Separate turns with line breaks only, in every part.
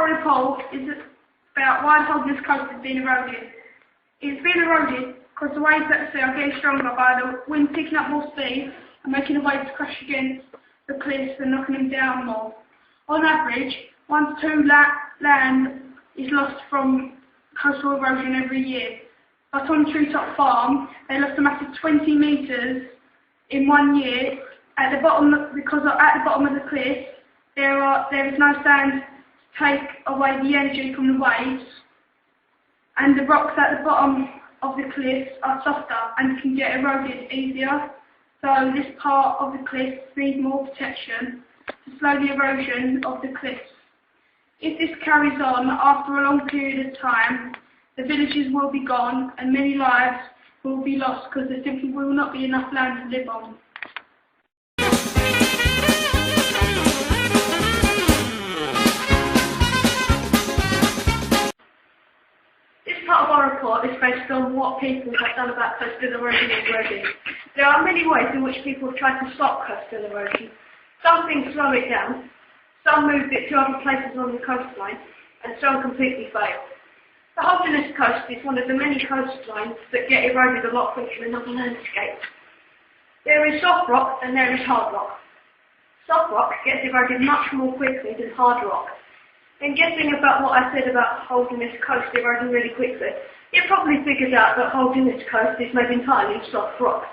our report is about why the holderness coast has been eroded. It's been eroded because the waves at the sea are getting stronger by the wind picking up more speed and making the waves crash against the cliffs and knocking them down more. On average, 1 to 2 land is lost from coastal erosion every year. But on Treetop Farm, they lost a massive 20 metres in 1 year at the bottom, because at the bottom of the cliff there is no sand to take away the energy from the waves, and the rocks at the bottom of the cliffs are softer and can get eroded easier. So this part of the cliffs needs more protection to slow the erosion of the cliffs. If this carries on after a long period of time, the villages will be gone and many lives will be lost because there simply will not be enough land to live on. This part of our report is based on what people have done about coastal erosion already. There are many ways in which people have tried to stop coastal erosion. Some things slow it down, some move it to other places on the coastline, and some completely fail. The Holderness Coast is one of the many coastlines that get eroded a lot quicker than other landscapes. There is soft rock and there is hard rock. Soft rock gets eroded much more quickly than hard rock. In guessing about what I said about Holderness Coast eroding really quickly, it probably figures out that Holderness Coast is made entirely of soft rock.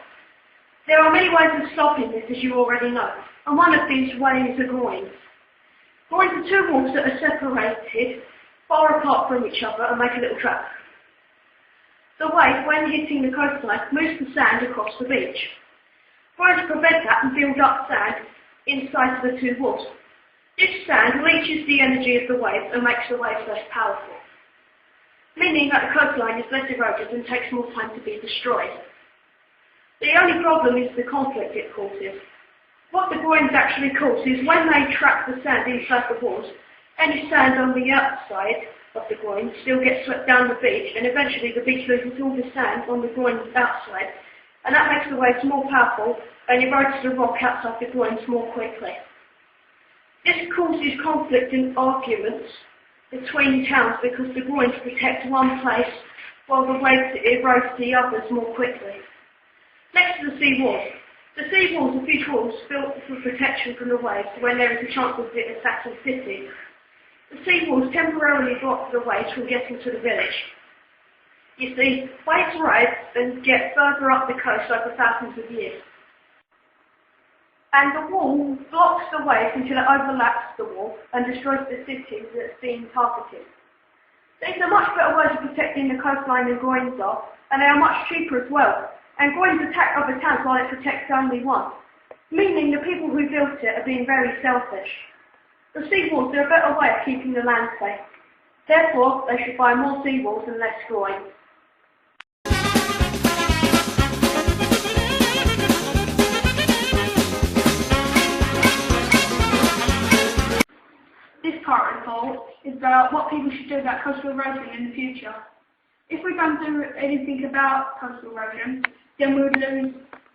There are many ways of stopping this, as you already know, and one of these ways are groins. Groins are 2 walls that are separated far apart from each other and make a little trap. The wave, when hitting the coastline, moves the sand across the beach. Groins prevent that and build up sand inside the 2 walls. This sand leaches the energy of the waves and makes the waves less powerful, meaning that the coastline is less eroded and takes more time to be destroyed. The only problem is the conflict it causes. What the groins actually cause is when they trap the sand inside the walls, any sand on the outside of the groin still gets swept down the beach, and eventually the beach loses all the sand on the groin's outside, and that makes the waves more powerful and erodes the rock outside the groins more quickly. This causes conflict and arguments between towns because the groins protect one place while the waves erode the others more quickly. Next to the sea walls. The sea walls are huge walls built for protection from the waves when there is a chance of it attacking cities. The sea walls temporarily block the waves from getting to the village. You see, waves rise and get further up the coast over thousands of years. And the wall blocks the waves until it overlaps the wall and destroys the cities that's being targeted. These are much better ways of protecting the coastline than groins are, and they are much cheaper as well. And groins attack other towns while it protects only one, meaning the people who built it are being very selfish. The seawalls are a better way of keeping the land safe. Therefore, they should buy more seawalls and less groins. This part report is about what people should do about coastal erosion in the future. If we don't do anything about coastal erosion, then we would lose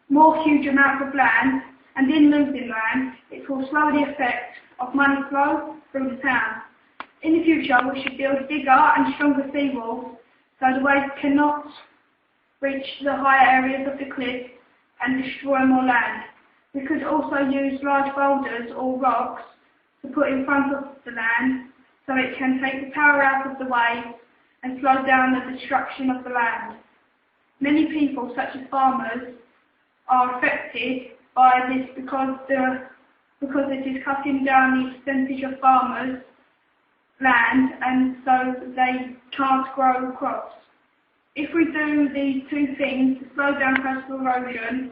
more huge amounts of land, and in losing land, it will slow the effect of money flow through the town. In the future, we should build bigger and stronger seawalls so the waves cannot reach the higher areas of the cliff and destroy more land. We could also use large boulders or rocks to put in front of the land so it can take the power out of the waves and slow down the destruction of the land. Many people, such as farmers, are affected by this because it is cutting down the percentage of farmers' land, and so they can't grow crops. If we do these 2 things to slow down coastal erosion,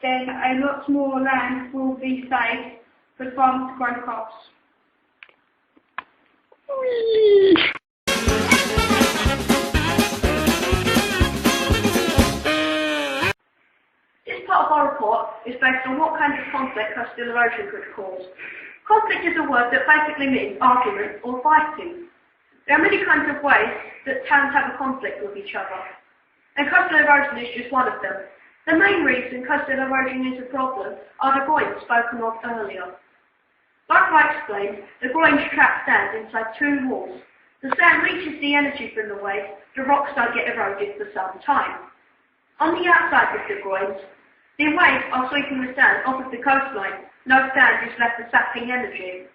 then a lot more land will be saved for farmers to grow crops. This part of our report is based on what kind of conflict coastal erosion could cause. Conflict is a word that basically means argument or fighting. There are many kinds of ways that towns have a conflict with each other, and coastal erosion is just one of them. The main reason coastal erosion is a problem are the points spoken of earlier. Like I explained, the groins trap sand inside two walls. The sand reaches the energy from the waves, the rocks don't get eroded for some time. On the outside of the groins, the waves are sweeping the sand off of the coastline. No sand is left for sapping energy.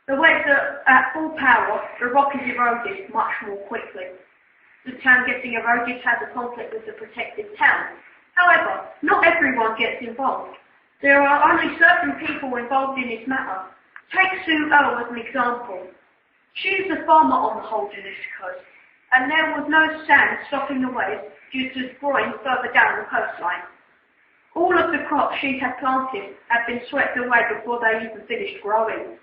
The waves are at full power, the rock is eroded much more quickly. The town getting eroded has a conflict with the protected town. However, not everyone gets involved. There are only certain people involved in this matter. Take Sue Earle as an example. She is a farmer on the Holderness coast, and there was no sand stopping the waves due to groins further down the coastline. All of the crops she had planted had been swept away before they even finished growing.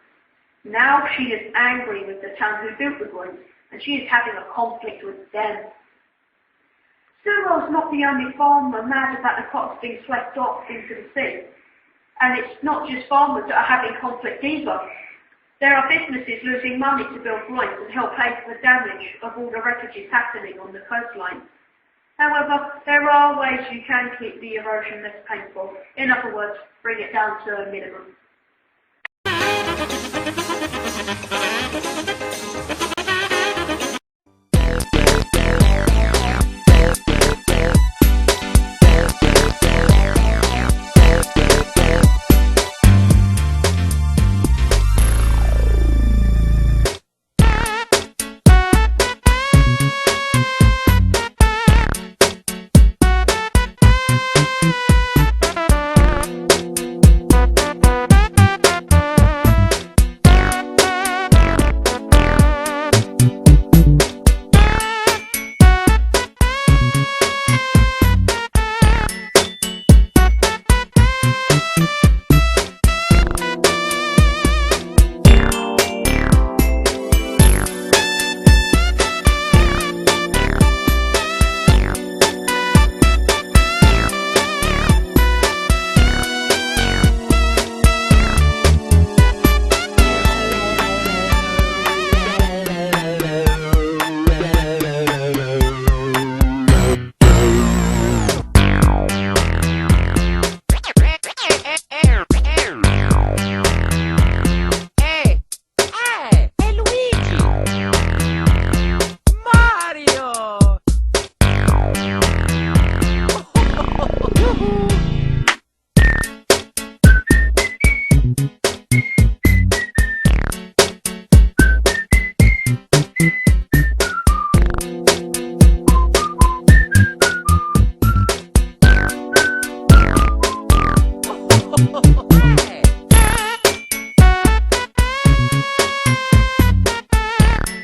Now she is angry with the town who built the groins, and she is having a conflict with them. Sue Earle's not the only farmer mad about the crops being swept off into the sea. And it's not just farmers that are having conflict either. There are businesses losing money to build groins and help pay for the damage of all the wreckages happening on the coastline. However, there are ways you can keep the erosion less painful. In other words, bring it down to a minimum.
Oh,